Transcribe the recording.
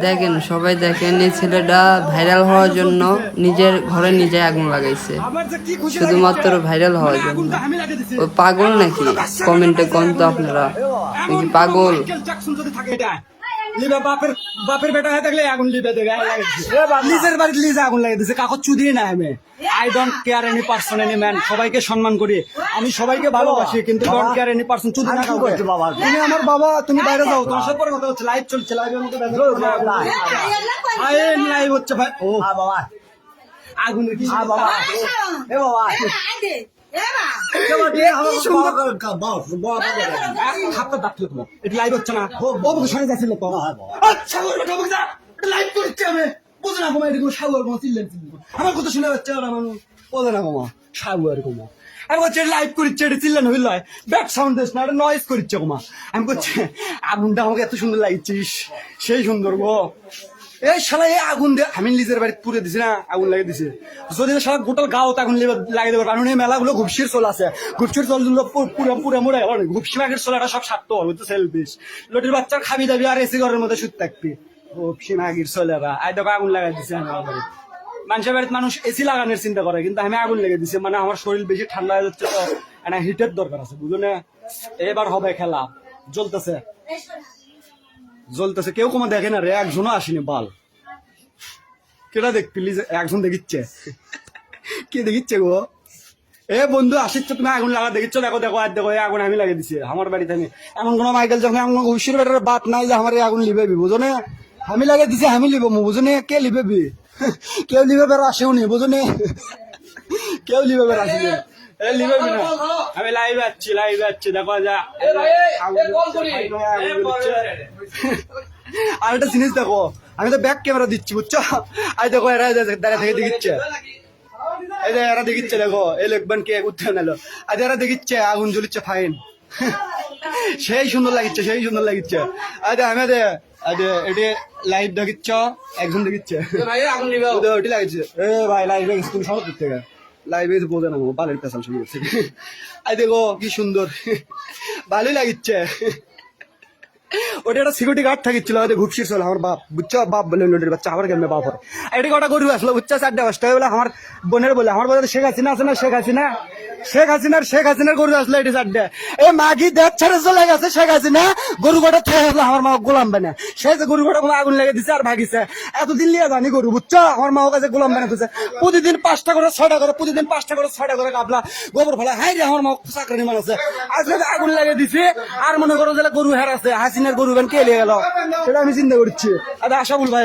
দেখেন সবাই দেখেন, এই ছেলেটা ভাইরাল হওয়ার জন্য নিজের ঘরে নিজে আগুন লাগাইছে, শুধুমাত্র ভাইরাল হওয়ার জন্য। ও পাগল নাকি? কমেন্টে কোন তো আপনারা, নাকি পাগল? বাপের বেটা হয়ে থাকলে আগুন লিবে নিজের বাড়িতে লিজে আগুন লাগিয়ে দিচ্ছে, কাকর চুদি না আমি। I don't care any person any man. সবাইকে সম্মান করি, আমি সবাইকে ভালোবাসি, কিন্তু ডোন্ট কেয়ার এনি পার্সন। চুদি না কাউকে। তুমি আমার বাবা, তুমি বাইরে যাও, তোমার সাথে পরে কথা হচ্ছে। লাইভ চলছে, লাইভের মধ্যে লাইভ হচ্ছে ভাই। ও বাবা আগুনের কি বাবা, এ বাবা লাইভ হচ্ছে না, সরে যাচ্ছিল তো। আচ্ছা লাইভ করছে, আমি বোঝে না কমা, এরকম সাগর কমা চিল্লেন আমার কথা শুনে যাচ্ছে ওরা মানুষ বোঝে না কমা সাগর কমা। আমি বলছি লাইভ করছে, এটা চিল্লেন হইল, ব্যাক সাউন্ড দিস না, এটা নয়েজ করছে কমা। আমি বলছি আগুনটা আমাকে এত সুন্দর লাগছিস, সেই সুন্দর গো। এই শালা এই আগুন দিয়ে আমি নিজের বাড়িতে পুড়ে দিছি না, আগুন লাগিয়ে দিছে। যদি শালা গোটাল গাও আগুন লাগিয়ে দেবো, কারণ এই মেলাগুলো ঘুপসির চল আছে, ঘুপসির চলগুলো পুরো পুরো মরে গেল। ঘুপসি মাগের চলাটা সব স্বার্থ হল, সেলফিশ। লটির বাচ্চার খাবি দাবি আর এসি ঘরের মধ্যে শুতে থাকবি। ঘুপসি মাগির চলেরা আই দেখো আগুন লাগাই দিছে। আমার মানুষের বাড়িতে মানুষ এসি লাগানোর চিন্তা করে, কিন্তু আমি আগুন লেগে দিছি। মানে আমার শরীর বেশি ঠান্ডা হয়ে যাচ্ছে, তো একটা হিটের দরকার আছে, বুঝলো না? এবার হবে খেলা, জ্বলতেছে জ্বলতেছে, কেউ কোনো দেখে না রে, একজনও আসেনি বাল। কেটা দেখ প্লিজ, একজন দেখিচ্ছে, কে দেখিচ্ছে গো? এ বন্ধু আসিচ্ছ, তুমি আগুন লাগা দেখিচ্ছ, দেখো দেখো আর দেখো আগুন আমি লাগিয়ে দিছি আমার বাড়িতে। আমি এমন কোনো মাইকেল যখন এমন ঘুষির বেটার বাত নাই যে আমার আগুন লিবেবি, বুঝো না? আমি লাগিয়ে দিছি, আমি লিব, বুঝো না? কে লিবেবি? কেউ লিবে বের আসেও নি, বুঝো না? কেউ লিবে বের আসবে লিবেবি না। আমি লাইভে আসছি দেখো যা। আর একটা জিনিস দেখো, আমি তো ব্যাক ক্যামেরা দিচ্ছি, বুঝছো? আই দেখো এরা দাঁড়িয়ে থেকে দেখিচ্ছে, এই যে এরা দেখিচ্ছে, দেখো এই লোকবান কে উঠে নিল, আজ এরা দেখিচ্ছে আগুন জ্বলিচ্ছে, ফাইন। সেই সুন্দর লাগিচ্ছে, সেই সুন্দর লাগিচ্ছে। আজ আমি এটি লাইভ দেখিচ্ছ, একজন দেখিচ্ছে ওটি লাগিচ্ছে। এ ভাই লাইভে গেছে, তুমি সব করতে গেলে লাইভে বোঝে না, বালের পেছাল শুরু করছে। আই দেখো কি সুন্দর, ভালোই লাগিচ্ছে। ওটা একটা সিকিউরিটি গার্ড থাকিছিল, ঘুপসির চল আমার বাপ, বুঝছো? বাপ বলে লোটের বাচ্চা, আমার কেমনে বাপ হয়? এটি কটা গরু আসলো, বুঝছো? 4টা 5টা বলে আমার বোনের বলে, আমার বলে শেখ হাসিনা আছে না, শেখ হাসিনার গরু আসলো এটি 4টা। এ মাগি দেখ ছেড়ে চলে গেছে শেখ হাসিনা, গরু কটা থেকে আসলো আমার মা গোলাম বানা, সে যে গরু কটা আগুন লেগে দিছে আর ভাগিছে। এতদিন লিয়ে জানি গরু, বুঝছো? আমার মাও কাছে গোলাম বানা দিচ্ছে, প্রতিদিন 5টা করে 6টা করে, প্রতিদিন 5টা করে 6টা করে কাবলা গোবর ফেলা। হাই রে আমার মা চাকরি মান আছে, আজকে আগুন লেগে দিছে। আর মনে করো যে গরু হেরাছে, হাসিনার গরু কে লিয়ে গেল, সেটা আমি চিন্তা করছি। আচ্ছা আশাবুল ভাই